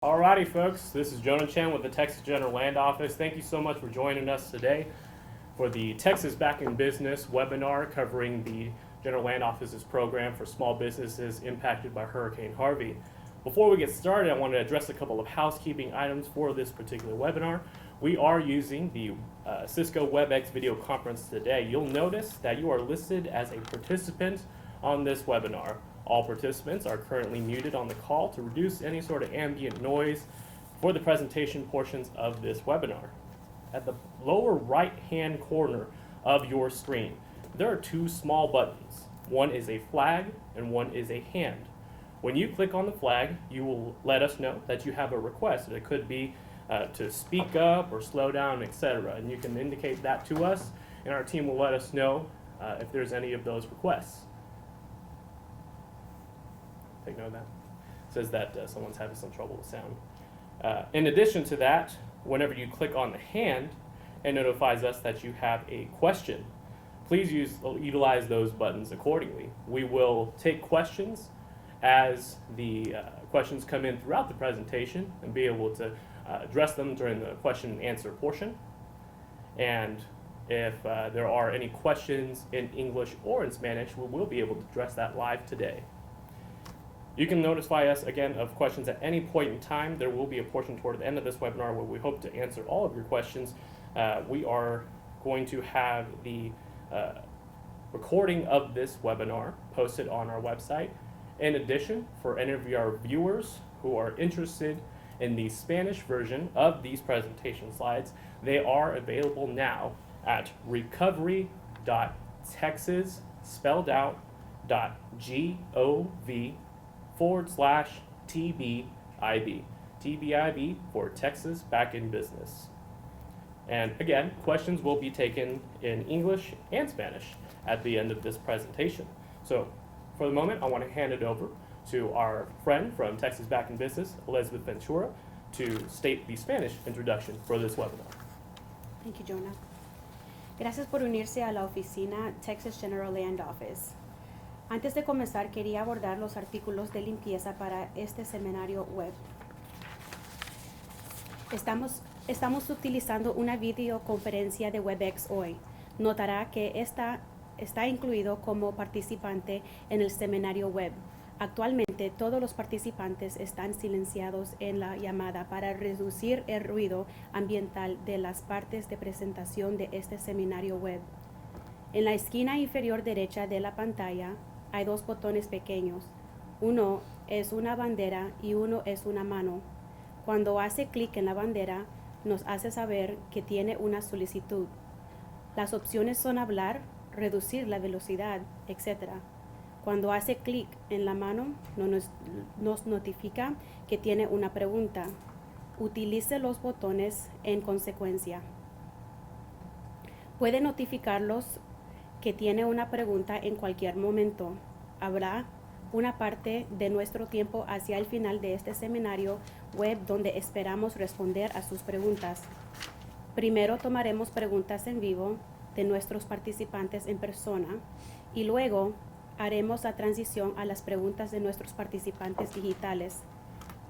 Alrighty, folks, this is Jonah Chen with the Texas General Land Office. Thank you so much for joining us today for the Texas Back in Business webinar covering the General Land Office's program for small businesses impacted by Hurricane Harvey. Before we get started, I want to address a couple of housekeeping items for this particular webinar. We are using the Cisco WebEx video conference today. You'll notice that you are listed as a participant on this webinar. All participants are currently muted on the call to reduce any sort of ambient noise for the presentation portions of this webinar. At the lower right-hand corner of your screen, there are two small buttons. One is a flag and one is a hand. When you click on the flag, you will let us know that you have a request. It could be to speak up or slow down, etc. And you can indicate that to us, and our team will let us know if there's any of those requests. Take note of that. It says that someone's having some trouble with sound. In addition to that, whenever you click on the hand, it notifies us that you have a question. Please utilize those buttons accordingly. We will take questions as the questions come in throughout the presentation and be able to address them during the question and answer portion. And if there are any questions in English or in Spanish, we will be able to address that live today. You can notify us again of questions at any point in time. There will be a portion toward the end of this webinar where we hope to answer all of your questions. We are going to have the recording of this webinar posted on our website. In addition, for any of our viewers who are interested in the Spanish version of these presentation slides, they are available now at recovery.texas spelled out .gov/TBIB. TBIB for Texas Back in Business. And again, questions will be taken in English and Spanish at the end of this presentation. So for the moment, I want to hand it over to our friend from Texas Back in Business, Elizabeth Ventura, to state the Spanish introduction for this webinar. Thank you, Jonah. Gracias por unirse a la oficina Texas General Land Office. Antes de comenzar, quería abordar los artículos de limpieza para este seminario web. Estamos utilizando una videoconferencia de WebEx hoy. Notará que está incluido como participante en el seminario web. Actualmente, todos los participantes están silenciados en la llamada para reducir el ruido ambiental de las partes de presentación de este seminario web. En la esquina inferior derecha de la pantalla hay dos botones pequeños. Uno es una bandera y uno es una mano. Cuando hace clic en la bandera, nos hace saber que tiene una solicitud. Las opciones son hablar, reducir la velocidad, etc. Cuando hace clic en la mano, nos notifica que tiene una pregunta. Utilice los botones en consecuencia. Puede notificarlos que tiene una pregunta en cualquier momento. Habrá una parte de nuestro tiempo hacia el final de este seminario web donde esperamos responder a sus preguntas. Primero tomaremos preguntas en vivo de nuestros participantes en persona y luego haremos la transición a las preguntas de nuestros participantes digitales.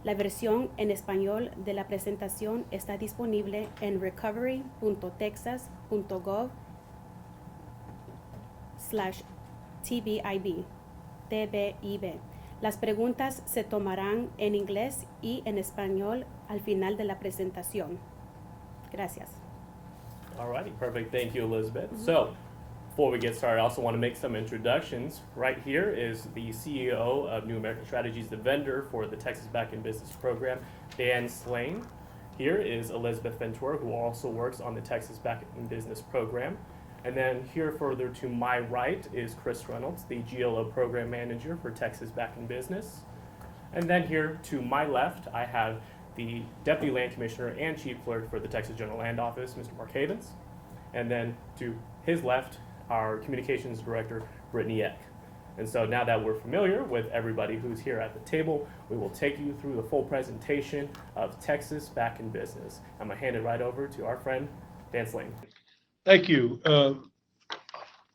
La versión en español de la presentación está disponible en recovery.texas.gov/TBIB. Las preguntas se tomarán en inglés y en español al final de la presentación. Gracias. Alrighty, perfect. Thank you, Elizabeth. So, before we get started, I also want to make some introductions. Right here is the CEO of New American Strategies, the vendor for the Texas Back in Business program, Dan Slane. Here is Elizabeth Ventura, who also works on the Texas Back in Business program. And then here further to my right is Chris Reynolds, the GLO program manager for Texas Back in Business. And then here to my left, I have the Deputy Land Commissioner and Chief Clerk for the Texas General Land Office, Mr. Mark Havens. And then to his left, our Communications Director, Brittany Eck. And so now that we're familiar with everybody who's here at the table, we will take you through the full presentation of Texas Back in Business. I'm going to hand it right over to our friend, Dan Slane. Thank you.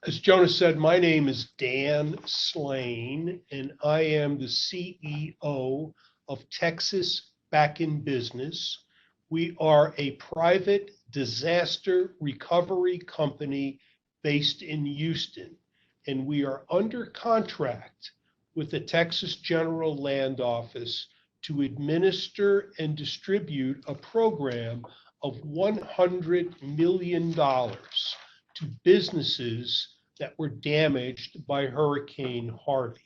As Jonas said, my name is Dan Slane, and I am the CEO of Texas back in business. We are a private disaster recovery company based in Houston, and we are under contract with the Texas General Land Office to administer and distribute a program of $100 million to businesses that were damaged by Hurricane Harvey.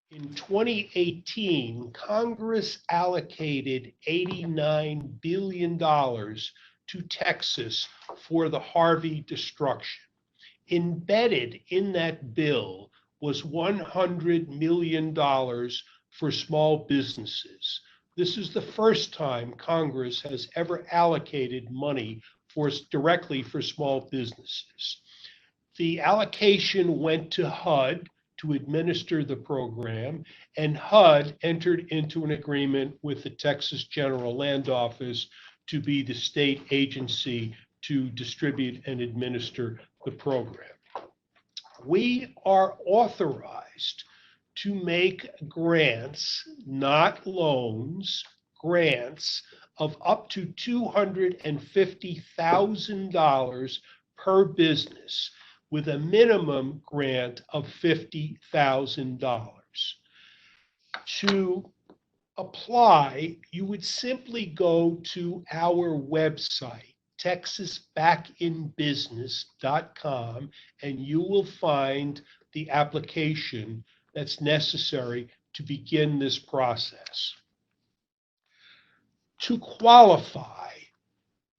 In 2018, Congress allocated $89 billion to Texas for the Harvey destruction. Embedded in that bill was $100 million for small businesses. This is the first time Congress has ever allocated money directly for small businesses. The allocation went to HUD to administer the program, and HUD entered into an agreement with the Texas General Land Office to be the state agency to distribute and administer the program. We are authorized to make grants, not loans, grants of up to $250,000 per business, with a minimum grant of $50,000. To apply, you would simply go to our website, texasbackinbusiness.com, and you will find the application that's necessary to begin this process. To qualify,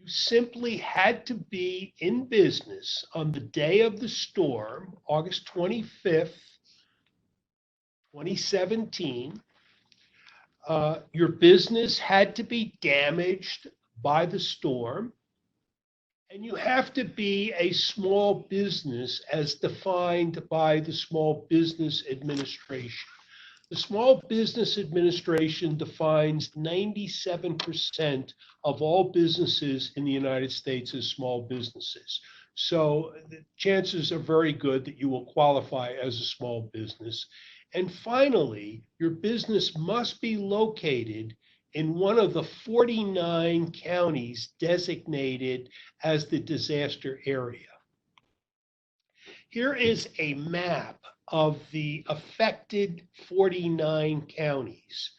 you simply had to be in business on the day of the storm, August 25th, 2017. Your business had to be damaged by the storm, and you have to be a small business as defined by the Small Business Administration. The Small Business Administration defines 97% of all businesses in the United States as small businesses. So the chances are very good that you will qualify as a small business. And finally, your business must be located in one of the 49 counties designated as the disaster area. Here is a map of the affected 49 counties.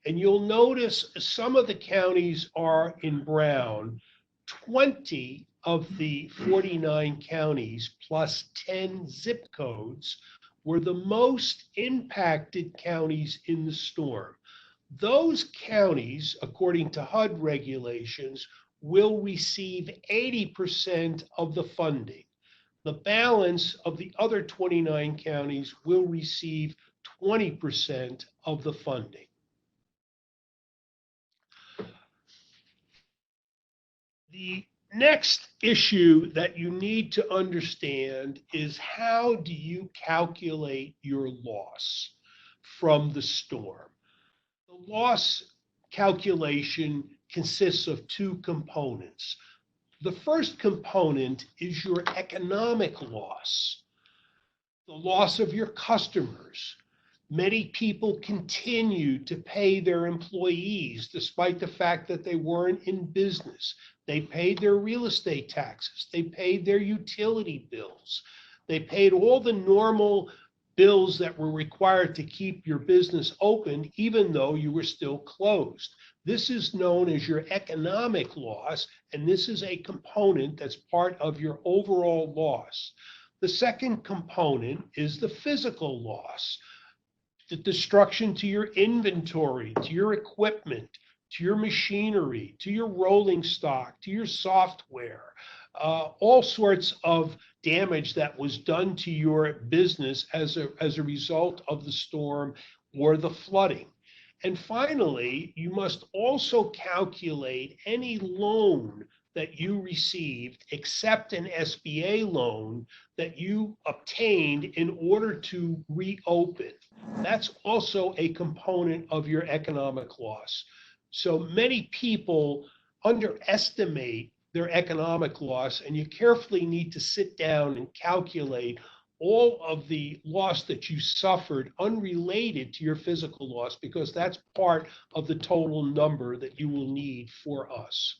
And you'll notice some of the counties are in brown. 20 of the 49 counties plus 10 zip codes were the most impacted counties in the storm. Those counties, according to HUD regulations, will receive 80% of the funding. The balance of the other 29 counties will receive 20% of the funding. The next issue that you need to understand is, how do you calculate your loss from the storm? The loss calculation consists of two components. The first component is your economic loss, the loss of your customers. Many people continue to pay their employees despite the fact that they weren't in business. They paid their real estate taxes. They paid their utility bills. They paid all the normal bills that were required to keep your business open, even though you were still closed. This is known as your economic loss, and this is a component that's part of your overall loss. The second component is the physical loss, the destruction to your inventory, to your equipment, to your machinery, to your rolling stock, to your software, all sorts of damage that was done to your business as a result of the storm or the flooding. And finally, you must also calculate any loan that you received, except an SBA loan that you obtained in order to reopen. That's also a component of your economic loss. So many people underestimate their economic loss, and you carefully need to sit down and calculate all of the loss that you suffered unrelated to your physical loss, because that's part of the total number that you will need for us.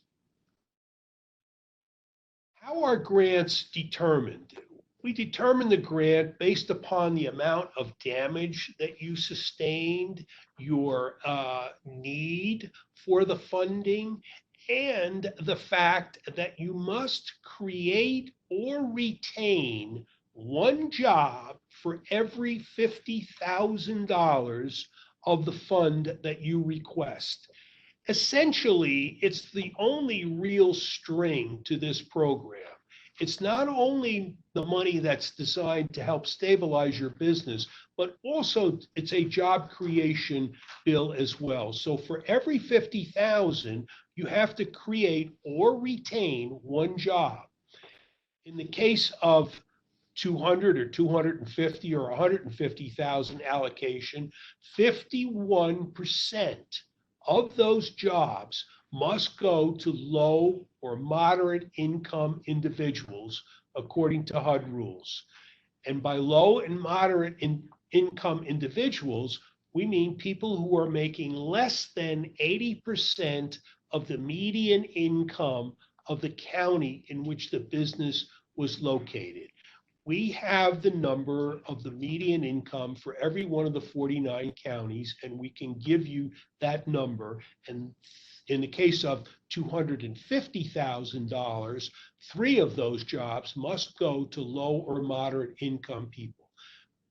How are grants determined? We determine the grant based upon the amount of damage that you sustained, your need for the funding, and the fact that you must create or retain one job for every $50,000 of the fund that you request. Essentially, it's the only real string to this program. It's not only the money that's designed to help stabilize your business, but also it's a job creation bill as well. So for every 50,000, you have to create or retain one job. In the case of 200 or 250 or 150,000 allocation, 51% of those jobs must go to low or moderate income individuals according to HUD rules. And by low and moderate income individuals, we mean people who are making less than 80% of the median income of the county in which the business was located. We have the number of the median income for every one of the 49 counties, and we can give you that number. And in the case of $250,000, 3 of those jobs must go to low or moderate income people.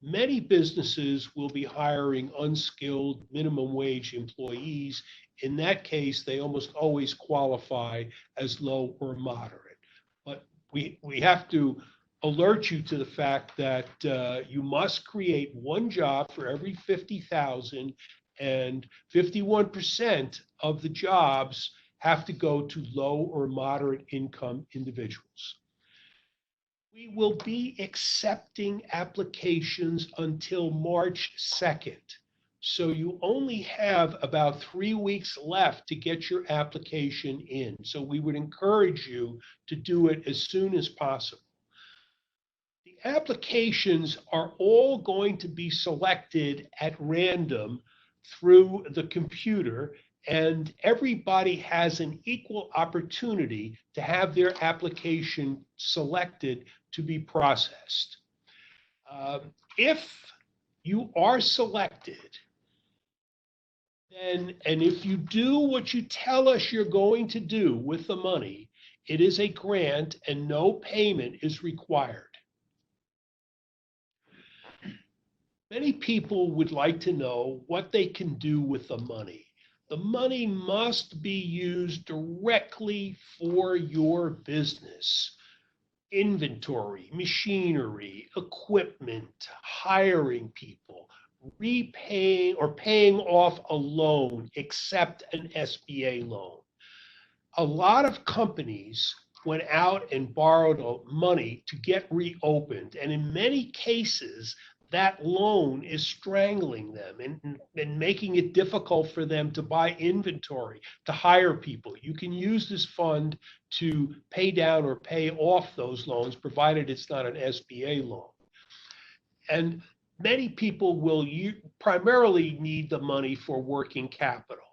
Many businesses will be hiring unskilled minimum wage employees. In that case, they almost always qualify as low or moderate. But we have to alert you to the fact that you must create one job for every 50,000, and 51% of the jobs have to go to low or moderate income individuals. We will be accepting applications until March 2nd. So you only have about 3 weeks left to get your application in. So we would encourage you to do it as soon as possible. The applications are all going to be selected at random through the computer, and everybody has an equal opportunity to have their application selected to be processed. If you are selected, then, and if you do what you tell us you're going to do with the money, it is a grant and no payment is required. Many people would like to know what they can do with the money. The money must be used directly for your business. Inventory, machinery, equipment, hiring people, repaying or paying off a loan, except an SBA loan. A lot of companies went out and borrowed money to get reopened, and in many cases, that loan is strangling them and making it difficult for them to buy inventory, to hire people. You can use this fund to pay down or pay off those loans, provided it's not an SBA loan. And many people will primarily need the money for working capital.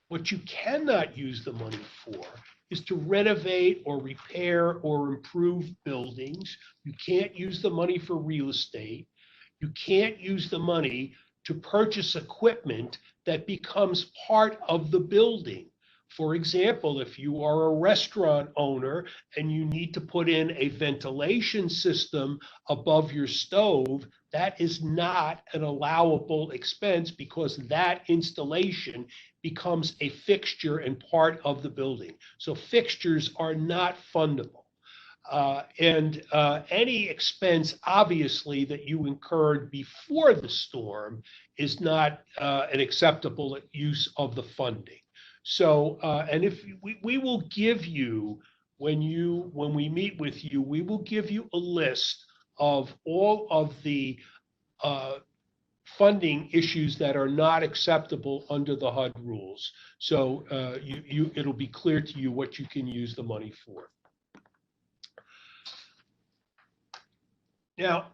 What you cannot use the money for is to renovate or repair or improve buildings. You can't use the money for real estate. You can't use the money to purchase equipment that becomes part of the building. For example, if you are a restaurant owner and you need to put in a ventilation system above your stove, that is not an allowable expense because that installation becomes a fixture and part of the building. So fixtures are not fundable. Any expense, obviously, that you incurred before the storm is not an acceptable use of the funding. So, and if we will give you, when we meet with you, we will give you a list of all of the funding issues that are not acceptable under the HUD rules. So it'll be clear to you what you can use the money for. Now,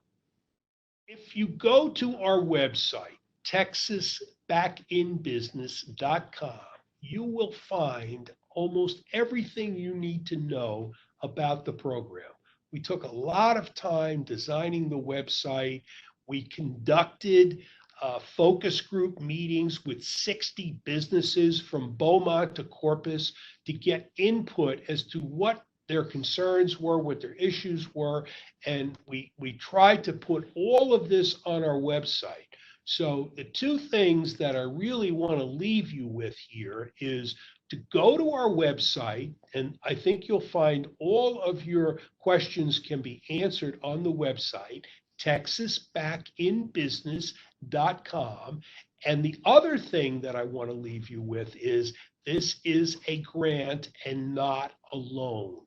If you go to our website, texasbackinbusiness.com, you will find almost everything you need to know about the program. We took a lot of time designing the website. We conducted focus group meetings with 60 businesses from Beaumont to Corpus to get input as to what their concerns were, what their issues were, and we tried to put all of this on our website. So the two things that I really want to leave you with here is to go to our website, and I think you'll find all of your questions can be answered on the website, texasbackinbusiness.com. And the other thing that I want to leave you with is this is a grant and not a loan.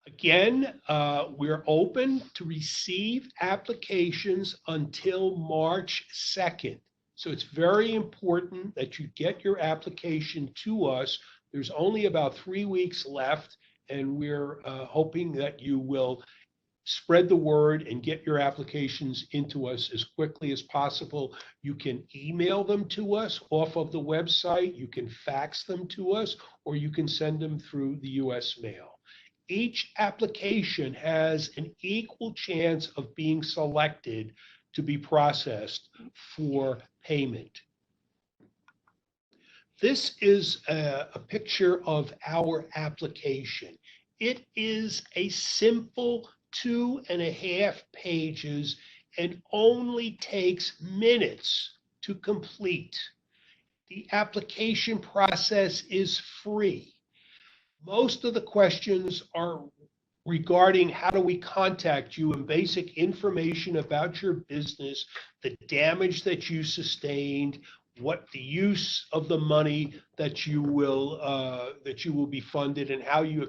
Again, we're open to receive applications until March 2nd. So it's very important that you get your application to us. There's only about 3 weeks left, and we're hoping that you will spread the word and get your applications into us as quickly as possible. You can email them to us off of the website, you can fax them to us, or you can send them through the US mail. Each application has an equal chance of being selected to be processed for payment. This is a picture of our application. It is a simple 2.5 pages and only takes minutes to complete. The application process is free. Most of the questions are regarding how do we contact you and basic information about your business, the damage that you sustained, what the use of the money that you will be funded, and how you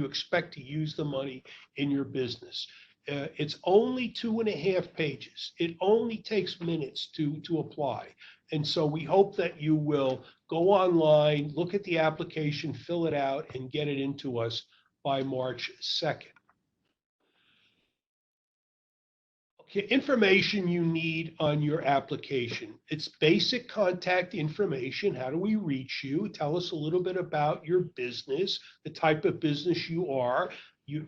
expect to use the money in your business. It's only 2.5 pages. It only takes minutes to apply. And so we hope that you will go online, look at the application, fill it out, and get it into us by March 2nd. Okay, information you need on your application. It's basic contact information. How do we reach you? Tell us a little bit about your business, the type of business you are.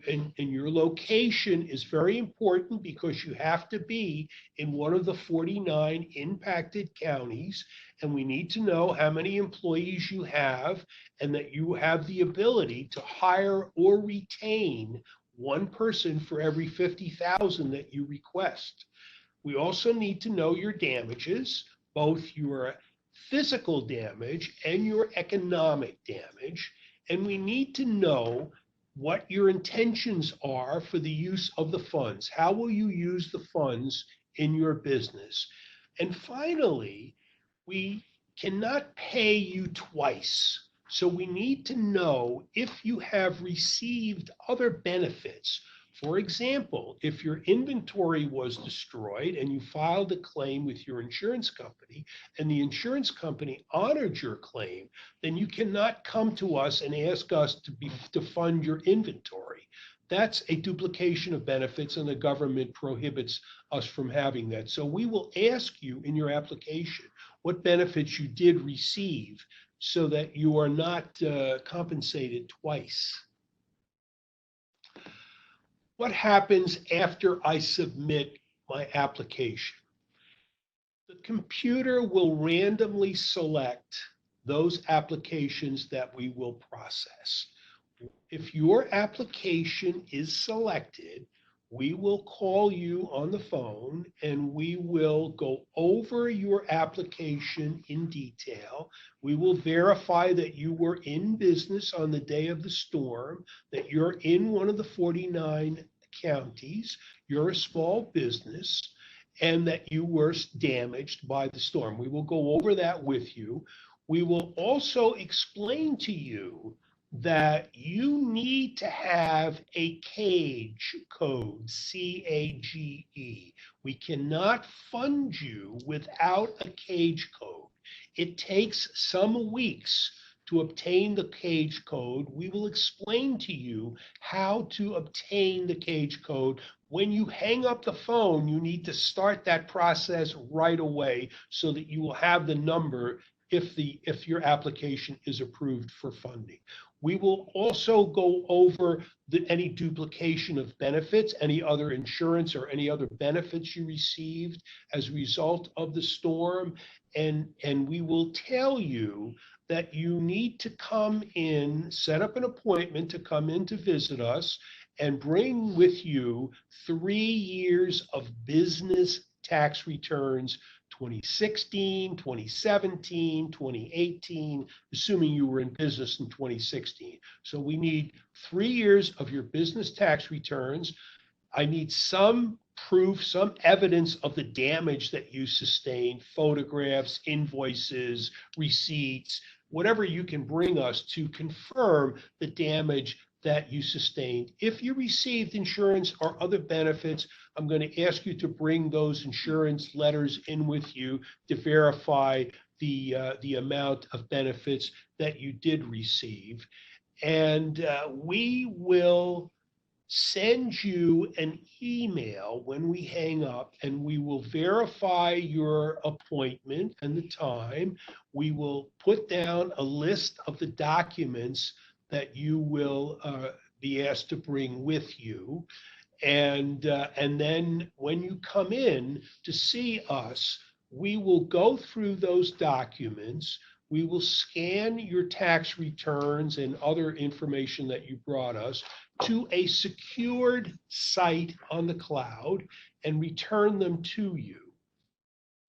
And your location is very important because you have to be in one of the 49 impacted counties, and we need to know how many employees you have and that you have the ability to hire or retain one person for every 50,000 that you request. We also need to know your damages, both your physical damage and your economic damage, and we need to know what your intentions are for the use of the funds. How will you use the funds in your business? And finally, we cannot pay you twice. So we need to know if you have received other benefits. For example, if your inventory was destroyed and you filed a claim with your insurance company and the insurance company honored your claim, then you cannot come to us and ask us to fund your inventory. That's a duplication of benefits, and the government prohibits us from having that. So we will ask you in your application what benefits you did receive so that you are not compensated twice. What happens after I submit my application? The computer will randomly select those applications that we will process. If your application is selected, we will call you on the phone and we will go over your application in detail. We will verify that you were in business on the day of the storm, that you're in one of the 49 counties, you're a small business, and that you were damaged by the storm. We will go over that with you. We will also explain to you that you need to have a CAGE code, C-A-G-E. We cannot fund you without a CAGE code. It takes some weeks to obtain the CAGE code. We will explain to you how to obtain the CAGE code When you hang up the phone, you need to start that process right away so that you will have the number if your application is approved for funding. We will also go over any duplication of benefits, any other insurance or any other benefits you received as a result of the storm. And we will tell you that you need to come in, set up an appointment to come in to visit us and bring with you 3 years of business tax returns, 2016, 2017, 2018, assuming you were in business in 2016. So we need 3 years of your business tax returns. I need some proof, some evidence of the damage that you sustained, photographs, invoices, receipts, whatever you can bring us to confirm the damage that you sustained. If you received insurance or other benefits, I'm going to ask you to bring those insurance letters in with you to verify the amount of benefits that you did receive. And we will send you an email when we hang up, and we will verify your appointment and the time. We will put down a list of the documents that you will be asked to bring with you. And then when you come in to see us, we will go through those documents. We will scan your tax returns and other information that you brought us to a secured site on the cloud and return them to you.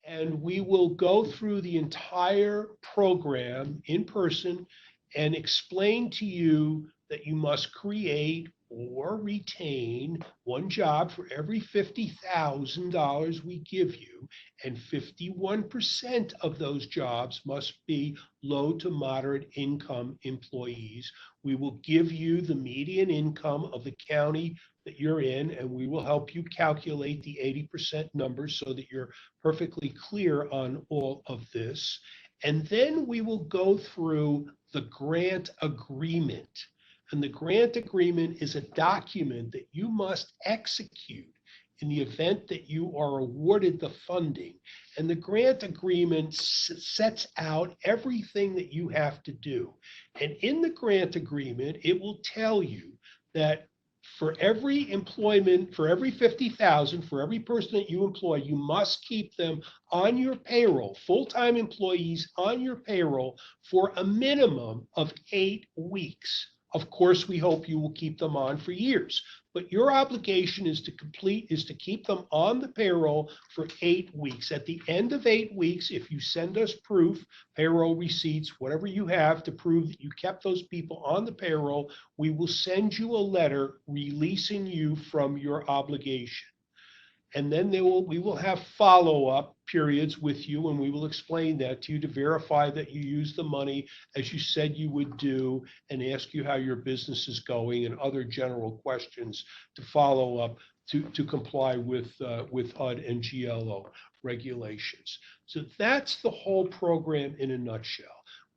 And we will go through the entire program in person and explain to you that you must create or retain one job for every $50,000 we give you, and 51% of those jobs must be low to moderate income employees. We will give you the median income of the county that you're in, and we will help you calculate the 80% numbers so that you're perfectly clear on all of this. And then we will go through the grant agreement. And the grant agreement is a document that you must execute in the event that you are awarded the funding. And the grant agreement sets out everything that you have to do. And in the grant agreement, it will tell you that for every employment, for every 50,000, for every person that you employ, you must keep them on your payroll, full-time employees on your payroll for a minimum of 8 weeks. Of course, we hope you will keep them on for years, but your obligation is to keep them on the payroll for 8 weeks. At the end of 8 weeks, if you send us proof, payroll receipts, whatever you have to prove that you kept those people on the payroll, we will send you a letter releasing you from your obligation. And then we will have follow-up periods with you, and we will explain that to you to verify that you use the money as you said you would do, and ask you how your business is going and other general questions to follow up to comply with HUD and GLO regulations. So that's the whole program in a nutshell.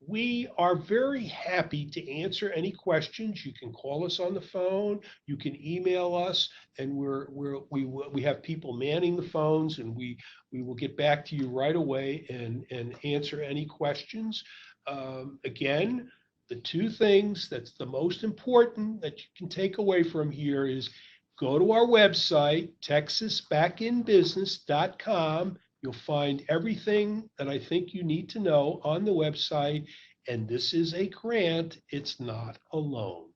We are very happy to answer any questions. You can call us on the phone, you can email us, and we have people manning the phones, and we will get back to you right away and answer any questions. Again, the two things that's the most important that you can take away from here is go to our website, texasbackinbusiness.com. You'll find everything that I think you need to know on the website, and this is a grant. It's not a loan.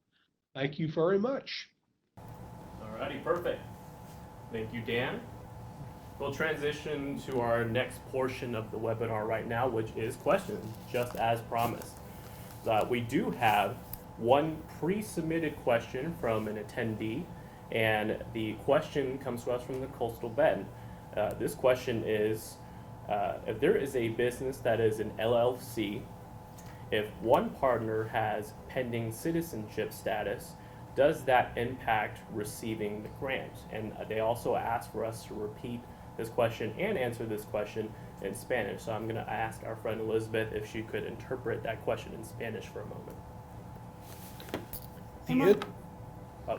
Thank you very much. All righty, perfect. Thank you, Dan. We'll transition to our next portion of the webinar right now, which is questions, just as promised. We do have one pre-submitted question from an attendee, and the question comes to us from the Coastal Bend. This question is, if there is a business that is an LLC, if one partner has pending citizenship status, does that impact receiving the grant? And they also asked for us to repeat this question and answer this question in Spanish. So I'm going to ask our friend Elizabeth if she could interpret that question in Spanish for a moment.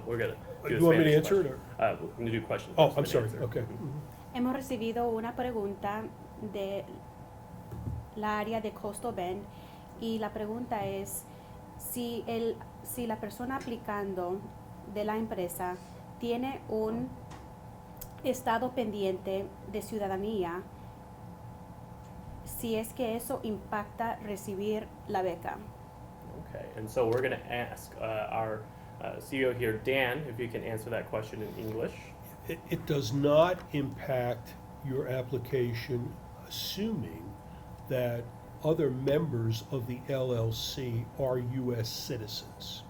We're gonna do You want me to Spanish answer it, question. We're gonna do questions. Oh, first, I'm then sorry, answer. okay. Hemos recibido una pregunta de la área de Coastal Bend y la pregunta es si la persona aplicando de la empresa tiene un estado pendiente de ciudadanía, si es que eso impacta recibir la beca. Okay, and so we're gonna ask our CEO here, Dan, if you can answer that question in English. It does not impact your application, assuming that other members of the LLC are U.S. citizens.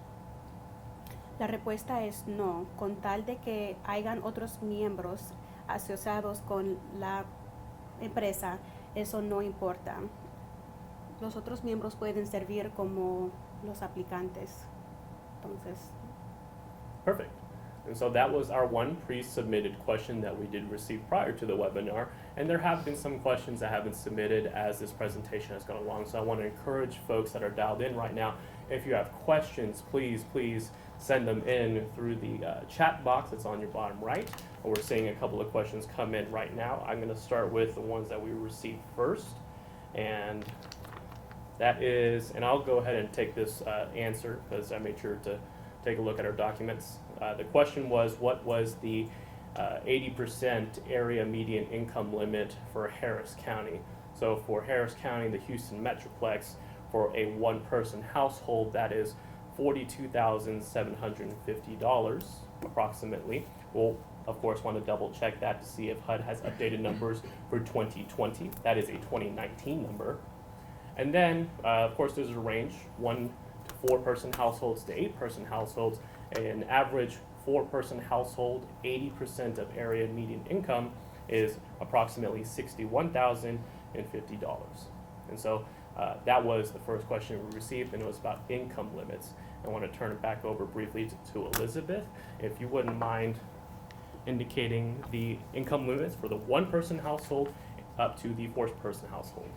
La respuesta es no, con tal de que hayan otros miembros asociados con la empresa, eso no importa. Los otros miembros pueden servir como los aplicantes. Entonces, Perfect. And so that was our one pre-submitted question that we did receive prior to the webinar. And there have been some questions that have been submitted as this presentation has gone along. So I want to encourage folks that are dialed in right now, if you have questions, please send them in through the chat box that's on your bottom right. We're seeing a couple of questions come in right now. I'm going to start with the ones that we received first. And that is, and I'll go ahead and take this answer because I made sure to take a look at our documents. The question was, what was the 80% area median income limit for Harris County? So for Harris County, the Houston Metroplex, for a one-person household, that is $42,750 approximately. We'll, of course, want to double check that to see if HUD has updated numbers for 2020. That is a 2019 number. And then, of course, there's a range, 1 to 4-person households to 8-person households. An average 4-person household, 80% of area median income is approximately $61,050. And so that was the first question we received, and it was about income limits. I want to turn it back over briefly to Elizabeth. If you wouldn't mind indicating the income limits for the 1-person household up to the 4-person household.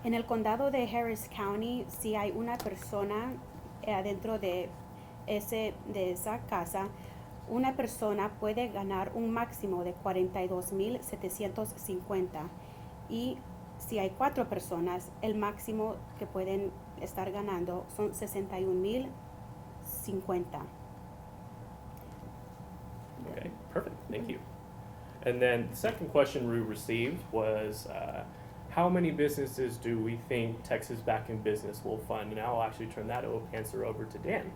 en el condado de Harris County, si hay una persona adentro de esa casa, una persona puede ganar un máximo de $42,750 y si hay 4 personas, el máximo que pueden estar ganando son $61,050. Okay, perfect, thank you. And then the second question we received was, how many businesses do we think Texas Back in Business will fund? And I'll actually turn that answer over to Dan.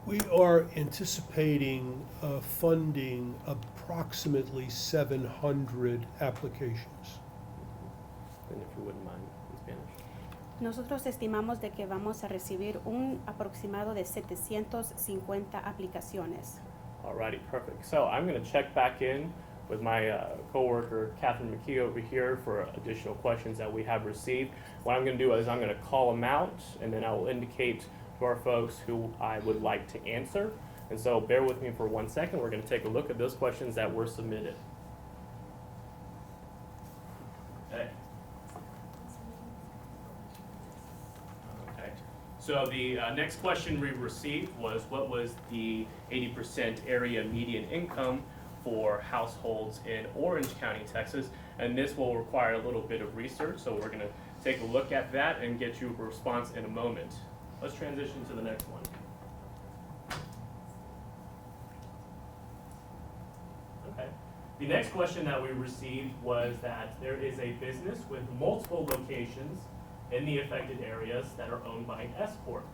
We are anticipating funding approximately 700 applications. And if you wouldn't mind in Spanish. Nosotros estimamos de que vamos a recibir un aproximado de 750 aplicaciones. Alrighty, perfect. So I'm going to check back in with my coworker Catherine McKee over here for additional questions that we have received. What I'm going to do is I'm going to call them out, and then I will indicate to our folks who I would like to answer. And so bear with me for 1 second. We're going to take a look at those questions that were submitted. Okay. Okay. So the next question we received was, what was the 80% area median income for households in Orange County, Texas? And this will require a little bit of research, so we're going to take a look at that and get you a response in a moment. Let's transition to the next one. Okay. The next question that we received was that there is a business with multiple locations in the affected areas that are owned by an S Corp.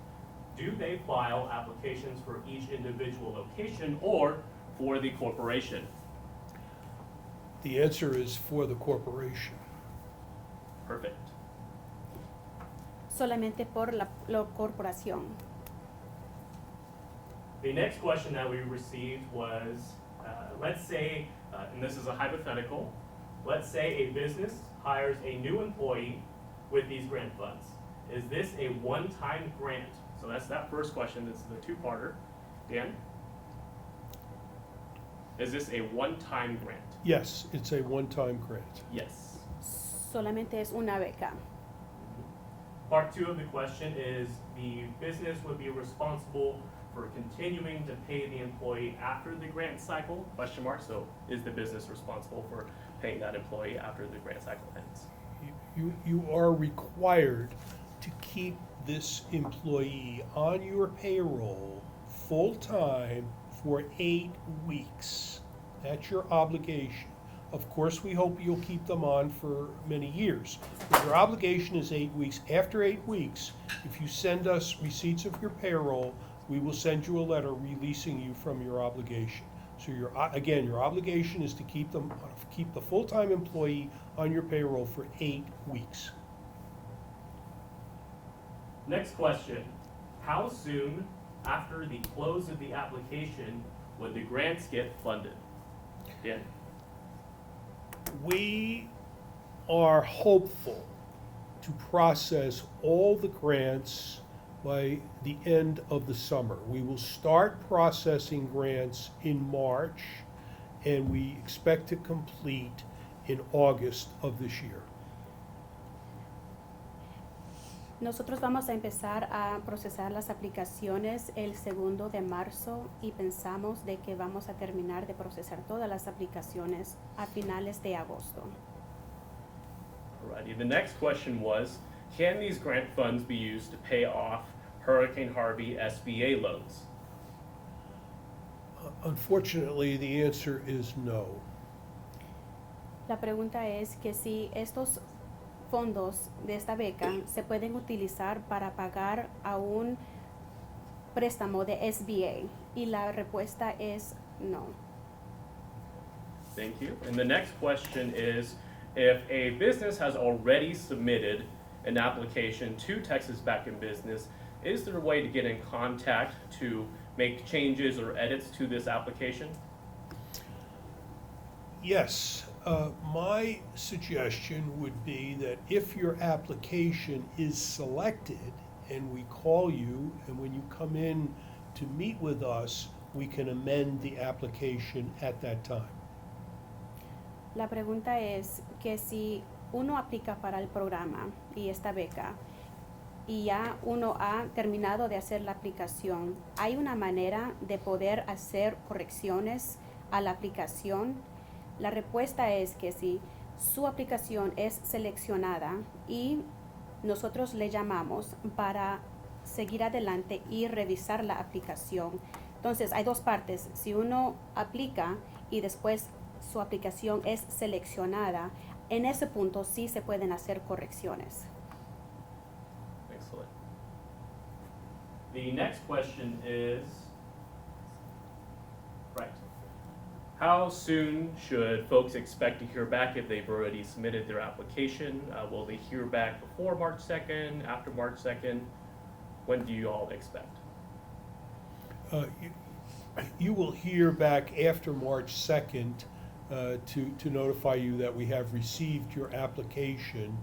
Do they file applications for each individual location or for the corporation? The answer is for the corporation. Perfect. Solamente por la corporación. The next question that we received was, let's say, and this is a hypothetical, let's say a business hires a new employee with these grant funds. Is this a one-time grant? So that's that first question. This is the two-parter. Dan? Is this a one-time grant? Yes, it's a one-time grant. Yes. Solamente es una beca. Part 2 of the question is, the business would be responsible for continuing to pay the employee after the grant cycle? Question mark. So is the business responsible for paying that employee after the grant cycle ends? You are required to keep this employee on your payroll full-time for 8 weeks. That's your obligation. Of course, we hope you'll keep them on for many years. But your obligation is 8 weeks. After 8 weeks, if you send us receipts of your payroll, we will send you a letter releasing you from your obligation. So your obligation is to keep the full-time employee on your payroll for 8 weeks. Next question. How soon after the close of the application would the grants get funded? Dan? We are hopeful to process all the grants by the end of the summer. We will start processing grants in March, and we expect to complete in August of this year. Nosotros vamos a empezar a procesar las aplicaciones el 2 de marzo y pensamos de que vamos a terminar de procesar todas las aplicaciones a finales de agosto. Alrighty, the next question was, can these grant funds be used to pay off Hurricane Harvey SBA loans? Unfortunately, the answer is no. La pregunta es que si estos fondos de esta beca se pueden utilizar para pagar a un préstamo de SBA y la respuesta es no. Thank you. And the next question is, if a business has already submitted an application to Texas Back in Business, is there a way to get in contact to make changes or edits to this application? Yes, my suggestion would be that if your application is selected and we call you, and when you come in to meet with us, we can amend the application at that time. La pregunta es que si uno aplica para el programa y esta beca y ya uno ha terminado de hacer la aplicación, ¿hay una manera de poder hacer correcciones a la aplicación? La respuesta es que si su aplicación es seleccionada y nosotros le llamamos para seguir adelante y revisar la aplicación. Entonces hay dos partes. Si uno aplica y después su aplicación es seleccionada, en ese punto sí se pueden hacer correcciones. Excellent. The next question is, right, how soon should folks expect to hear back if they've already submitted their application? Will they hear back before March 2nd, after March 2nd? When do you all expect? You will hear back after March 2nd to notify you that we have received your application,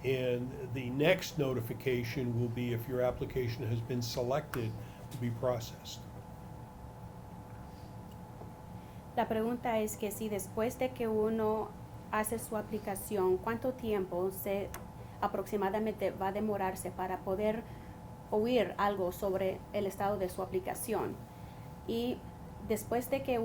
and the next notification will be if your application has been selected to be processed. La pregunta es que si después de que uno hace su aplicación, ¿cuánto tiempo aproximadamente va a demorarse para poder oír algo sobre el estado de su aplicación? Y después de que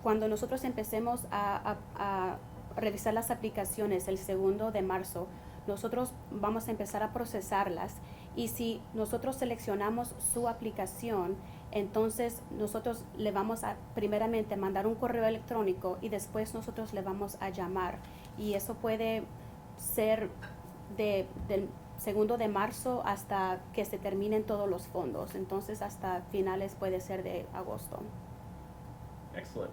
cuando nosotros empecemos a revisar las aplicaciones el 2 de marzo, nosotros vamos a empezar a procesarlas, y si nosotros seleccionamos su aplicación, entonces nosotros le vamos a primeramente mandar un correo electrónico y después nosotros le vamos a llamar, y eso puede ser del 2 de marzo hasta que se terminen todos los fondos. Entonces hasta finales puede ser de agosto. Excellent.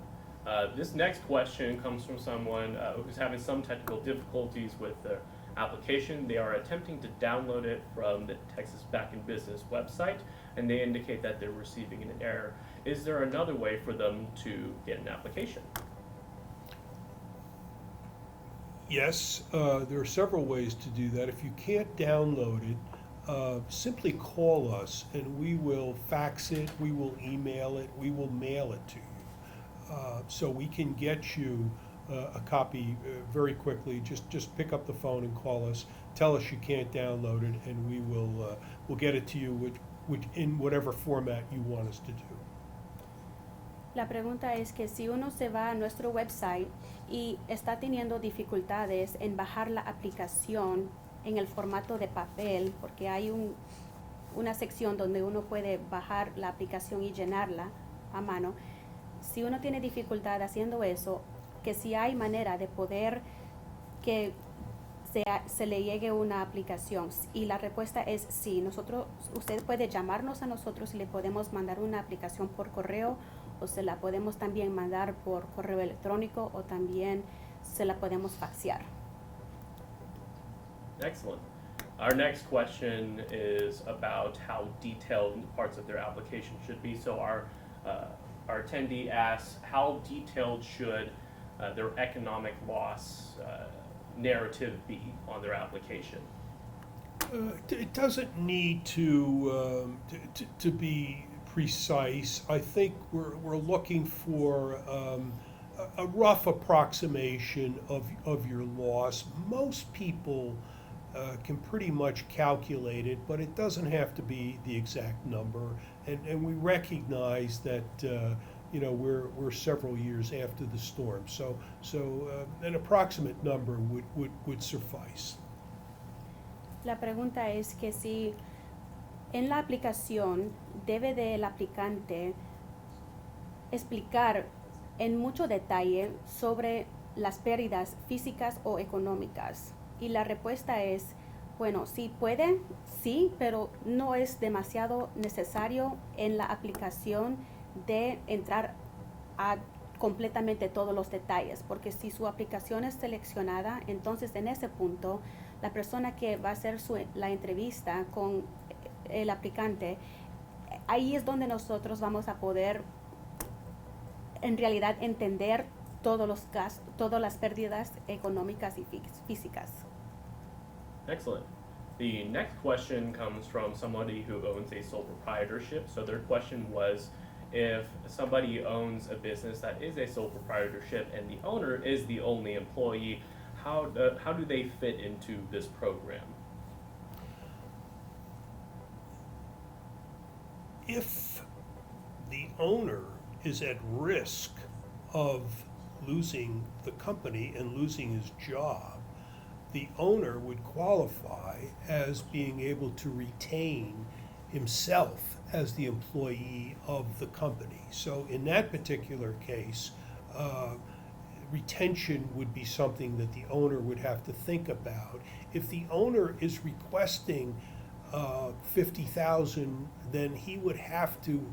This next question comes from someone who's having some technical difficulties with their application. They are attempting to download it from the Texas Back in Business website, and they indicate that they're receiving an error. Is there another way for them to get an application? Yes, there are several ways to do that. If you can't download it, simply call us and we will fax it, we will email it, we will mail it to you. So we can get you a copy very quickly. Just pick up the phone and call us. Tell us you can't download it, and we'll get it to you which, in whatever format you want us to do. La pregunta es que si uno se va a nuestro website y está teniendo dificultades en bajar la aplicación en el formato de papel, porque hay una sección donde uno puede bajar la aplicación y llenarla a mano, si uno tiene dificultad haciendo eso, que si hay manera de poder que se le llegue una aplicación, y la respuesta es sí. Usted puede llamarnos a nosotros y le podemos mandar una aplicación por correo, o se la podemos también mandar por correo electrónico, o también se la podemos faxear. Excellent. Our next question is about how detailed parts of their application should be. So our attendee asks, how detailed should their economic loss narrative be on their application? It doesn't need to be precise. I think we're looking for a rough approximation of your loss. Most people can pretty much calculate it, but it doesn't have to be the exact number. And we recognize that we're several years after the storm, so an approximate number would suffice. La pregunta es que si en la aplicación debe del aplicante explicar en mucho detalle sobre las pérdidas físicas o económicas. Y la respuesta es, bueno, sí puede, sí, pero no es demasiado necesario en la aplicación de entrar a completamente todos los detalles, porque si su aplicación es seleccionada, entonces en ese punto la persona que va a hacer la entrevista con el aplicante, ahí es donde nosotros vamos a poder en realidad entender todos los gastos, todas las pérdidas económicas y físicas. Excellent. The next question comes from somebody who owns a sole proprietorship. So their question was, if somebody owns a business that is a sole proprietorship and the owner is the only employee, how do they fit into this program? If the owner is at risk of losing the company and losing his job, the owner would qualify as being able to retain himself as the employee of the company. So in that particular case, retention would be something that the owner would have to think about. If the owner is requesting $50,000, then he would have to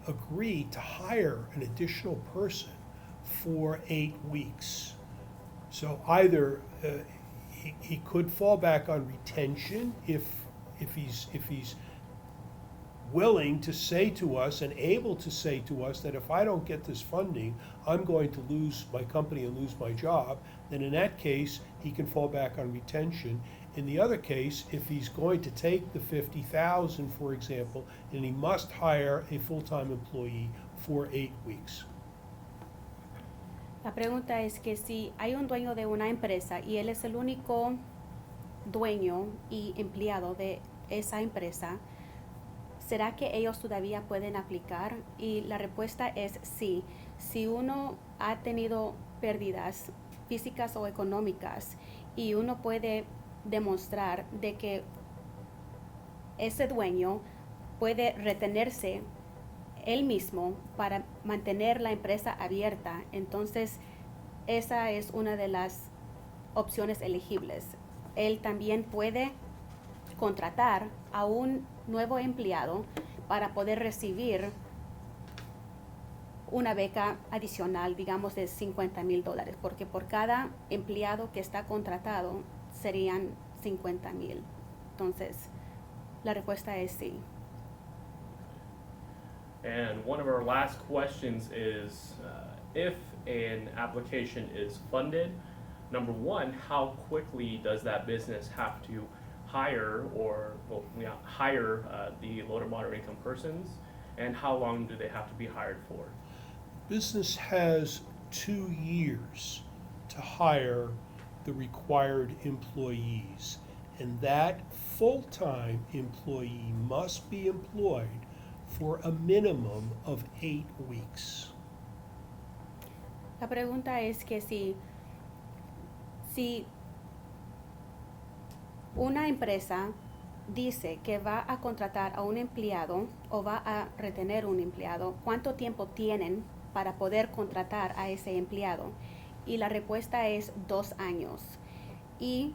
agree to hire an additional person for 8 weeks. So either he could fall back on retention if he's willing to say to us and able to say to us that if I don't get this funding, I'm going to lose my company and lose my job, then in that case, he can fall back on retention. In the other case, if he's going to take the $50,000, for example, then he must hire a full-time employee for 8 weeks. La pregunta es que si hay un dueño de una empresa y él es el único dueño y empleado de esa empresa, ¿será que ellos todavía pueden aplicar? Y la respuesta es sí. Si uno ha tenido pérdidas físicas o económicas y uno puede demostrar de que ese dueño puede retenerse él mismo para mantener la empresa abierta, entonces esa es una de las opciones elegibles. Él también puede contratar a un nuevo empleado para poder recibir una beca adicional, digamos de $50,000, porque por cada empleado que está contratado serían $50,000. Entonces, la respuesta es sí. And one of our last questions is, if an application is funded, number one, how quickly does that business have to hire the low to moderate income persons, and how long do they have to be hired for? Business has 2 years to hire the required employees, and that full-time employee must be employed for a minimum of 8 weeks. La pregunta es que si una empresa dice que va a contratar a un empleado o va a retener un empleado, ¿cuánto tiempo tienen para poder contratar a ese empleado? Y la respuesta es 2 años. Y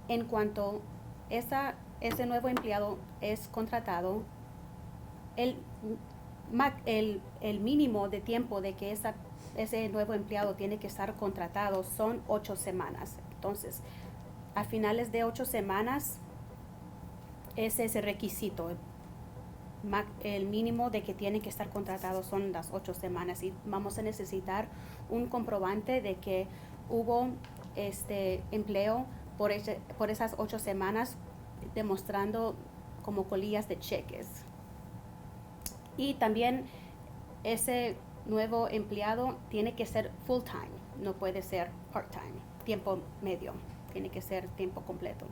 en cuanto ese nuevo empleado es contratado, el mínimo de tiempo de que ese nuevo empleado tiene que estar contratado son 8 semanas. Entonces, a finales de 8 semanas, ese es el requisito. El mínimo de que tiene que estar contratado son las 8 semanas y vamos a necesitar un comprobante de que hubo empleo por esas 8 semanas, demostrando como colillas de cheques. Y también ese nuevo empleado tiene que ser full time, no puede ser part time, tiempo medio, tiene que ser tiempo completo.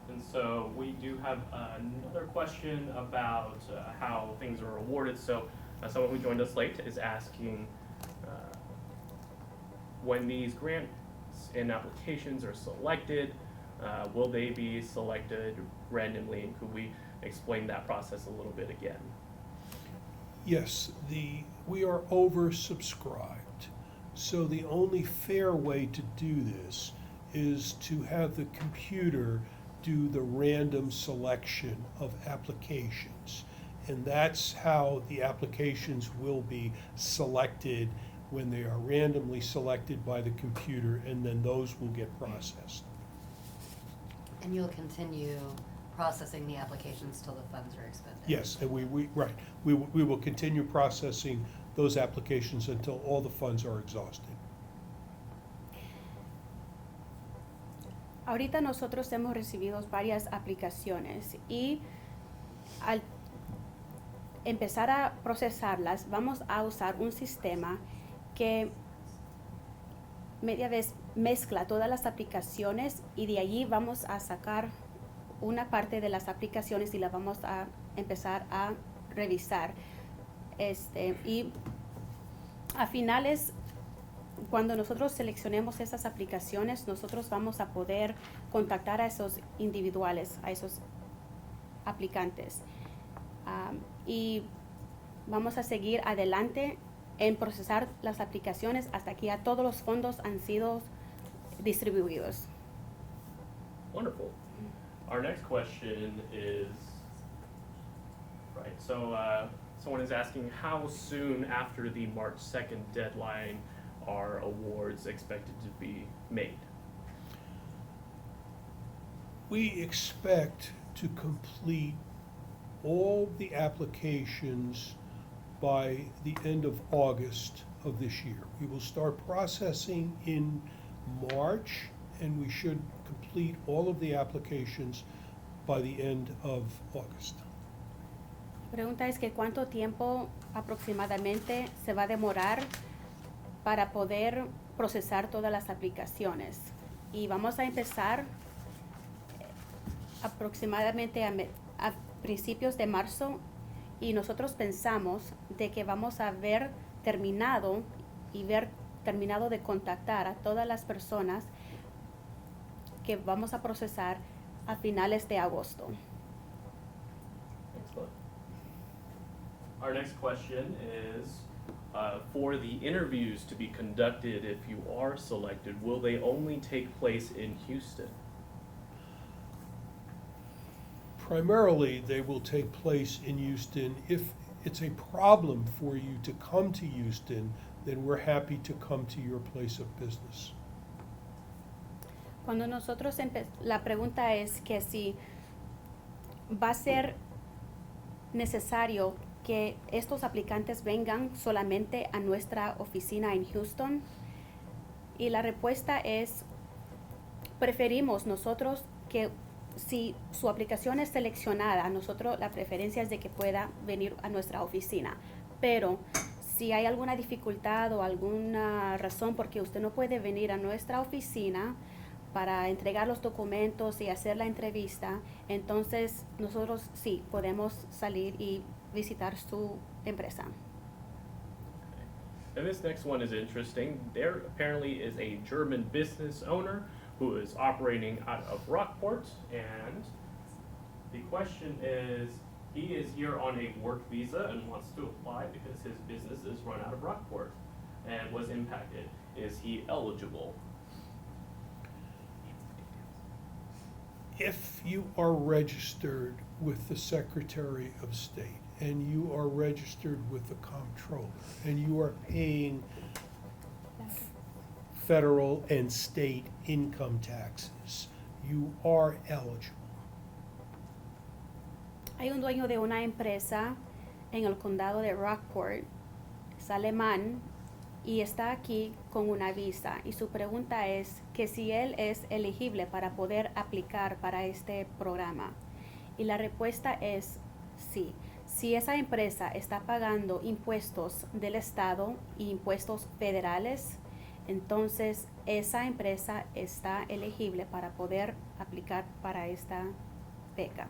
And so we do have another question about how things are awarded. So someone who joined us late is asking when these grants and applications are selected, will they be selected randomly? And could we explain that process a little bit again? Yes, we are oversubscribed. So the only fair way to do this is to have the computer do the random selection of applications. And that's how the applications will be selected when they are randomly selected by the computer, and then those will get processed. And you'll continue processing the applications till the funds are expended? Yes, and we will continue processing those applications until all the funds are exhausted. Ahorita nosotros hemos recibido varias aplicaciones y al empezar a procesarlas vamos a usar un sistema que media vez mezcla todas las aplicaciones y de allí vamos a sacar una parte de las aplicaciones y la vamos a empezar a revisar. Y a finales, cuando nosotros seleccionemos esas aplicaciones, nosotros vamos a poder contactar a esos individuales, a esos aplicantes. Y vamos a seguir adelante en procesar las aplicaciones hasta que ya todos los fondos han sido distribuidos. Wonderful. Our next question is, right, so someone is asking how soon after the March 2nd deadline are awards expected to be made? We expect to complete all the applications by the end of August of this year. We will start processing in March, and we should complete all of the applications by the end of August. La pregunta es que cuánto tiempo aproximadamente se va a demorar para poder procesar todas las aplicaciones. Y vamos a empezar aproximadamente a principios de marzo, y nosotros pensamos de que vamos a ver terminado de contactar a todas las personas que vamos a procesar a finales de agosto. Excellent. Our next question is, for the interviews to be conducted, if you are selected, will they only take place in Houston? Primarily, they will take place in Houston. If it's a problem for you to come to Houston, then we're happy to come to your place of business. Cuando nosotros la pregunta es que si va a ser necesario que estos aplicantes vengan solamente a nuestra oficina en Houston, y la respuesta es preferimos nosotros que si su aplicación es seleccionada, nosotros la preferencia es de que pueda venir a nuestra oficina, pero si hay alguna dificultad o alguna razón porque usted no puede venir a nuestra oficina, para entregar los documentos y hacer la entrevista, entonces nosotros sí podemos salir y visitar su empresa. And this next one is interesting. There apparently is a German business owner who is operating out of Rockport, and the question is, he is here on a work visa and wants to apply because his business is run out of Rockport and was impacted. Is he eligible? If you are registered with the Secretary of State and you are registered with the Comptroller and you are paying federal and state income taxes, you are eligible. Hay un dueño de una empresa en el condado de Rockport, es alemán y está aquí con una visa. Y su pregunta es que si él es elegible para poder aplicar para este programa. Y la respuesta es sí. Si esa empresa está pagando impuestos del estado e impuestos federales, entonces esa empresa está elegible para poder aplicar para esta beca.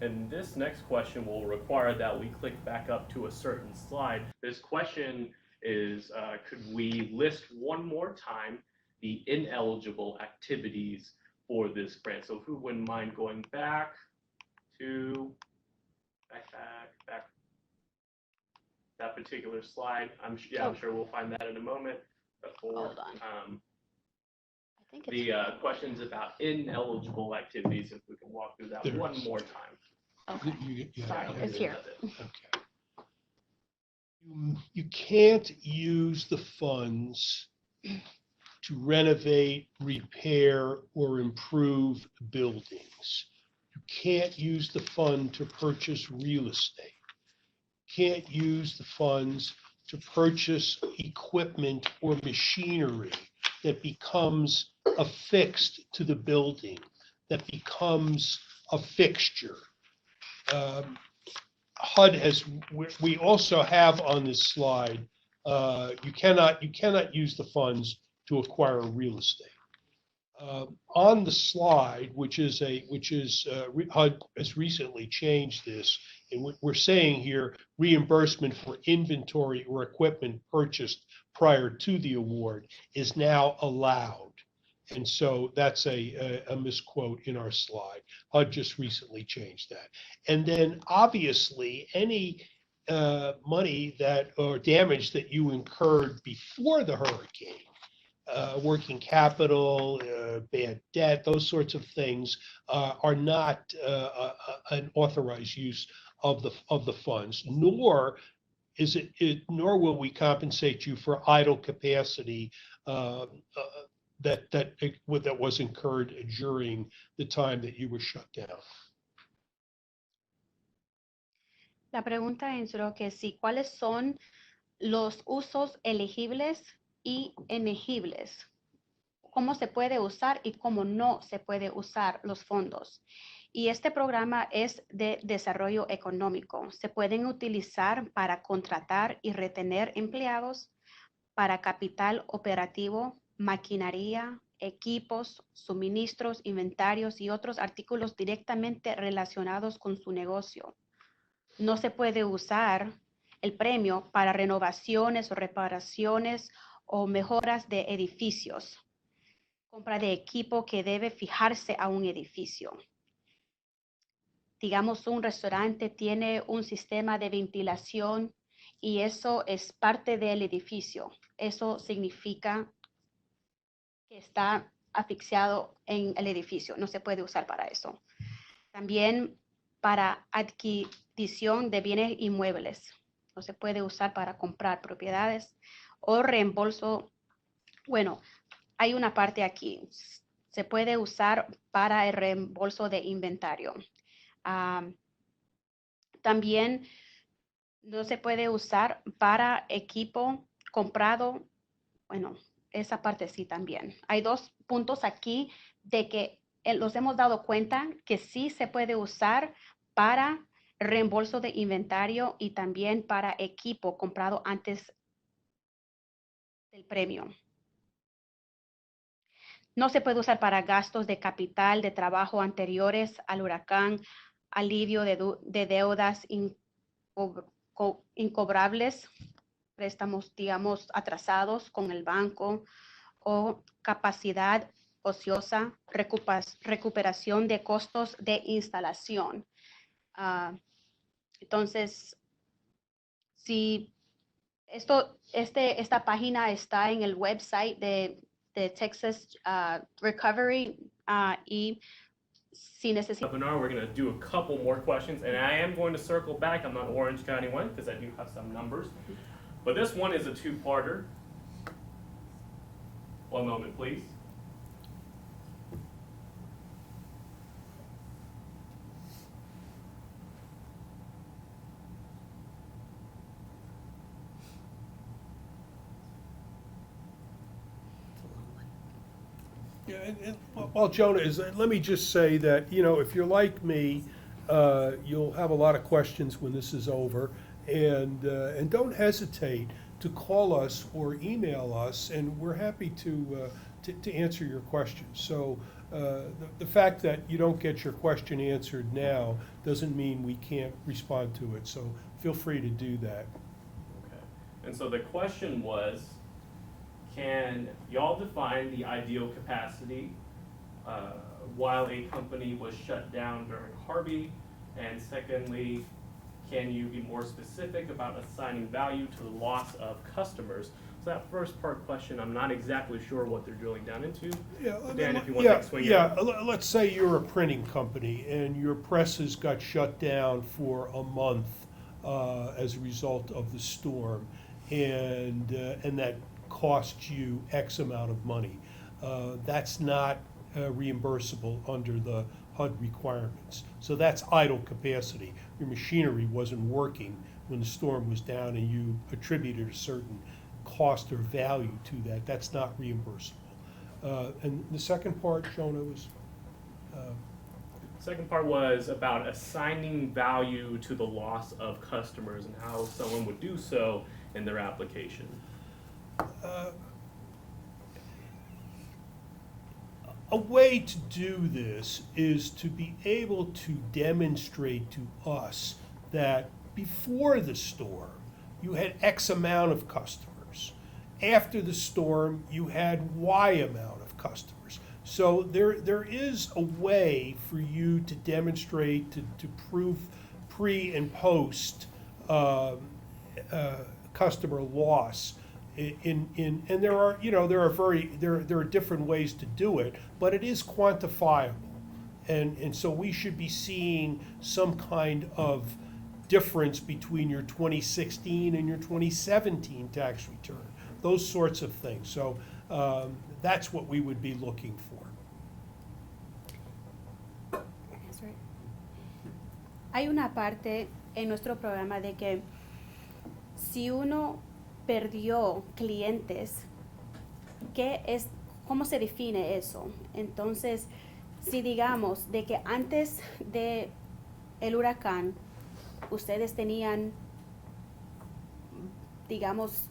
And this next question will require that we click back up to a certain slide. This question is, could we list one more time the ineligible activities for this grant? So who wouldn't mind going back to, back, that particular slide? I'm sure we'll find that in a moment. Hold on. I think it's The questions about ineligible activities, if we can walk through that There one is. more time. okay. You- Sorry, yeah, it's here. Okay. You can't use the funds to renovate, repair, or improve buildings. You can't use the fund to purchase real estate. Can't use the funds to purchase equipment or machinery that becomes affixed to the building, that becomes a fixture. HUD has, we also have on this slide, you cannot use the funds to acquire real estate. On the slide, HUD has recently changed this, and what we're saying here, reimbursement for inventory or equipment purchased prior to the award is now allowed. And so that's a misquote in our slide. HUD just recently changed that. And then obviously any money that or damage that you incurred before the hurricane, working capital, bad debt, those sorts of things are not an authorized use of the funds, nor will we compensate you for idle capacity that was incurred during the time that you were shut down. La pregunta es creo que sí, ¿cuáles son los usos elegibles y elegibles? ¿Cómo se puede usar y cómo no se puede usar los fondos? Y este programa es de desarrollo económico. Se pueden utilizar para contratar y retener empleados, para capital operativo, maquinaria, equipos, suministros, inventarios y otros artículos directamente relacionados con su negocio. No se puede usar el premio para renovaciones o reparaciones o mejoras de edificios. Compra de equipo que debe fijarse a un edificio. Digamos, un restaurante tiene un sistema de ventilación y eso es parte del edificio. Eso significa que está asfixiado en el edificio. No se puede usar para eso. También para adquisición de bienes inmuebles. No se puede usar para comprar propiedades o reembolso. Bueno, hay una parte aquí. Se puede usar para el reembolso de inventario. También no se puede usar para equipo comprado. Bueno, esa parte sí también. Hay dos puntos aquí de que los hemos dado cuenta que sí se puede usar para reembolso de inventario y también para equipo comprado antes del premio. no se puede usar para gastos de capital de trabajo anteriores al huracán, alivio de deudas incobrables, préstamos, digamos, atrasados con el banco o capacidad ociosa, recuperación de costos de instalación. Entonces, si esta página está en el website de Texas Recovery y si necesita. Webinar, we're going to do a couple more questions, and I am going to circle back on the Orange County one because I do have some numbers. But this one is a two-parter. One moment, please. Yeah, well, Jonah, let me just say that, if you're like me, you'll have a lot of questions when this is over, and don't hesitate to call us or email us, and we're happy to answer your questions. So the fact that you don't get your question answered now doesn't mean we can't respond to it, so feel free to do that. Okay. And so the question was, can y'all define the ideal capacity while a company was shut down during Harvey? And secondly, can you be more specific about assigning value to the loss of customers? So that first part question, I'm not exactly sure what they're drilling down into. Yeah, Dan, if you want to swing it. Let's say you're a printing company and your presses got shut down for a month as a result of the storm, and that cost you X amount of money. That's not reimbursable under the HUD requirements. So that's idle capacity. Your machinery wasn't working when the storm was down and you attributed a certain cost or value to that. That's not reimbursable. And the second part, Jonah, was? Second part was about assigning value to the loss of customers and how someone would do so in their application. A way to do this is to be able to demonstrate to us that before the storm, you had X amount of customers. After the storm, you had Y amount of customers. So there is a way for you to demonstrate, to prove pre and post customer loss. And there are different ways to do it, but it is quantifiable, and so we should be seeing some kind of difference between your 2016 and your 2017 tax return, those sorts of things. So that's what we would be looking for. That's right. Hay una parte en nuestro programa de que si uno perdió clientes, ¿cómo se define eso? Entonces, si digamos de que antes de el huracán, ustedes tenían, digamos,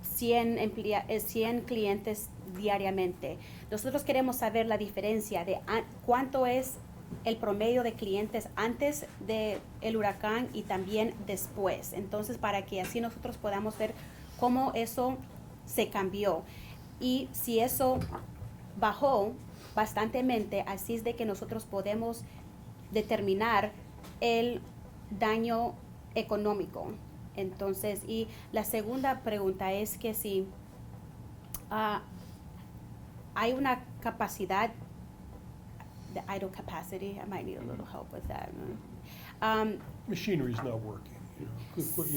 100 clientes diariamente. Nosotros queremos saber la diferencia de cuánto es el promedio de clientes antes del huracán y también después. Entonces, para que así nosotros podamos ver cómo eso se cambió. Y si eso bajó bastantemente, así es de que nosotros podemos determinar el daño económico. Entonces, y la segunda pregunta es que si hay una capacidad, the idle capacity, I might need a little help with that. Machinery is not working.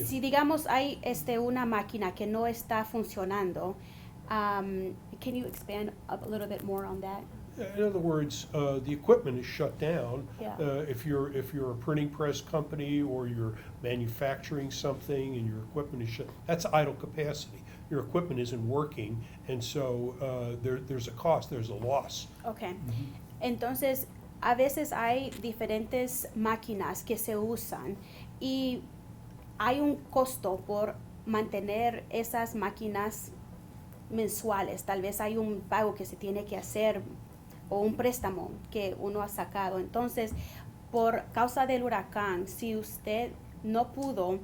Si digamos hay una máquina que no está funcionando, can you expand a little bit more on that? In other words, the equipment is shut down. Yeah. If you're a printing press company or you're manufacturing something and your equipment is shut, that's idle capacity. Your equipment isn't working, and so there's a cost, there's a loss. Okay. Entonces, a veces hay diferentes máquinas que se usan y hay un costo por mantener esas máquinas mensuales. Tal vez hay un pago que se tiene que hacer o un préstamo que uno ha sacado. Entonces, por causa del huracán, si usted no pudo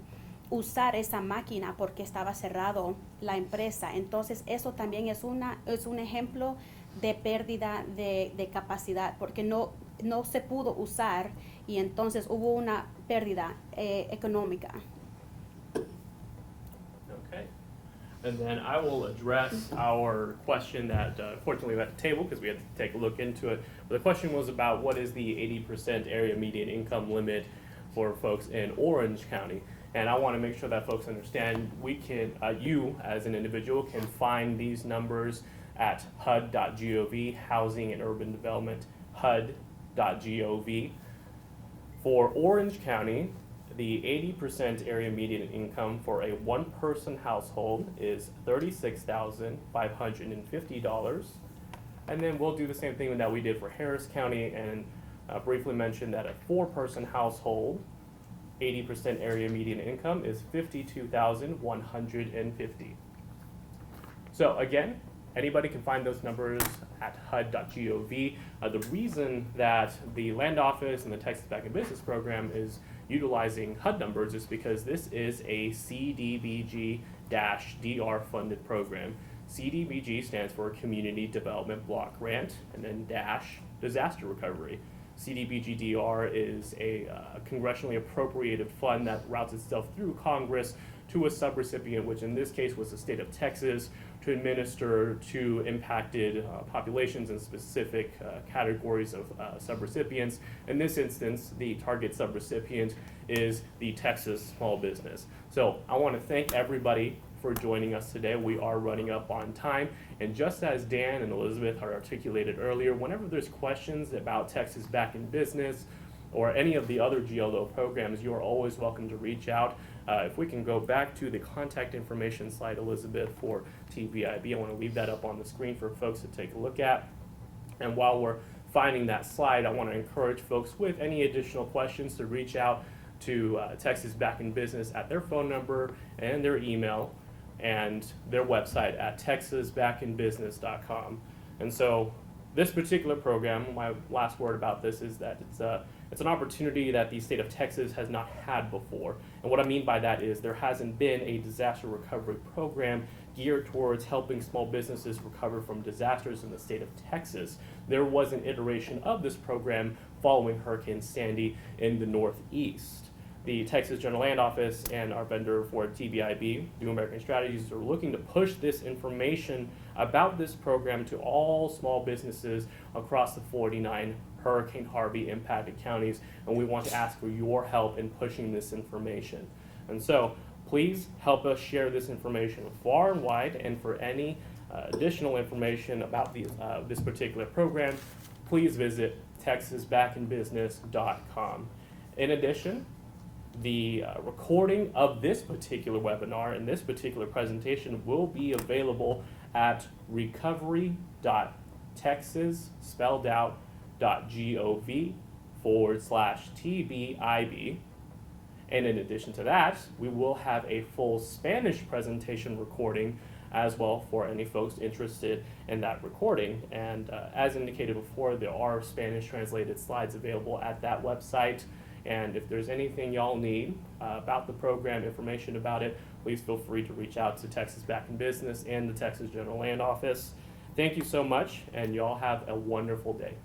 usar esa máquina porque estaba cerrado la empresa, entonces eso también es un ejemplo de pérdida de capacidad porque no se pudo usar y entonces hubo una pérdida económica. Okay. And then I will address our question that fortunately we had to table because we had to take a look into it. But the question was about what is the 80% area median income limit for folks in Orange County. And I want to make sure that folks understand we can, you as an individual can find these numbers at HUD.gov, Housing and Urban Development, HUD.gov. For Orange County, the 80% area median income for a one-person household is $36,550. And then we'll do the same thing that we did for Harris County and briefly mention that a four-person household, 80% area median income is $52,150. So again, anybody can find those numbers at HUD.gov. The reason that the Land Office and the Texas Back in Business program is utilizing HUD numbers is because this is a CDBG-DR funded program. CDBG stands for Community Development Block Grant, and then dash disaster recovery. CDBG-DR is a congressionally appropriated fund that routes itself through Congress to a subrecipient, which in this case was the state of Texas, to administer to impacted populations and specific categories of subrecipients. In this instance, the target subrecipient is the Texas small business. So I want to thank everybody for joining us today. We are running up on time, and just as Dan and Elizabeth had articulated earlier, whenever there's questions about Texas Back in Business or any of the other GLO programs, you are always welcome to reach out. If we can go back to the contact information slide, Elizabeth, for TBIB, I want to leave that up on the screen for folks to take a look at. And while we're finding that slide, I want to encourage folks with any additional questions to reach out to Texas Back in Business at their phone number and their email and their website at texasbackinbusiness.com. And so this particular program, my last word about this is that it's an opportunity that the state of Texas has not had before. And what I mean by that is there hasn't been a disaster recovery program geared towards helping small businesses recover from disasters in the state of Texas. There was an iteration of this program following Hurricane Sandy in the Northeast. The Texas General Land Office and our vendor for TBIB, New American Strategies, are looking to push this information about this program to all small businesses across the 49 Hurricane Harvey impacted counties, and we want to ask for your help in pushing this information. And so please help us share this information far and wide, and for any additional information about this particular program, please visit texasbackinbusiness.com. In addition, the recording of this particular webinar and this particular presentation will be available at recovery.texas.gov/TBIB. And in addition to that, we will have a full Spanish presentation recording as well for any folks interested in that recording. And as indicated before, there are Spanish translated slides available at that website. And if there's anything y'all need about the program, information about it, please feel free to reach out to Texas Back in Business and the Texas General Land Office. Thank you so much, and y'all have a wonderful day.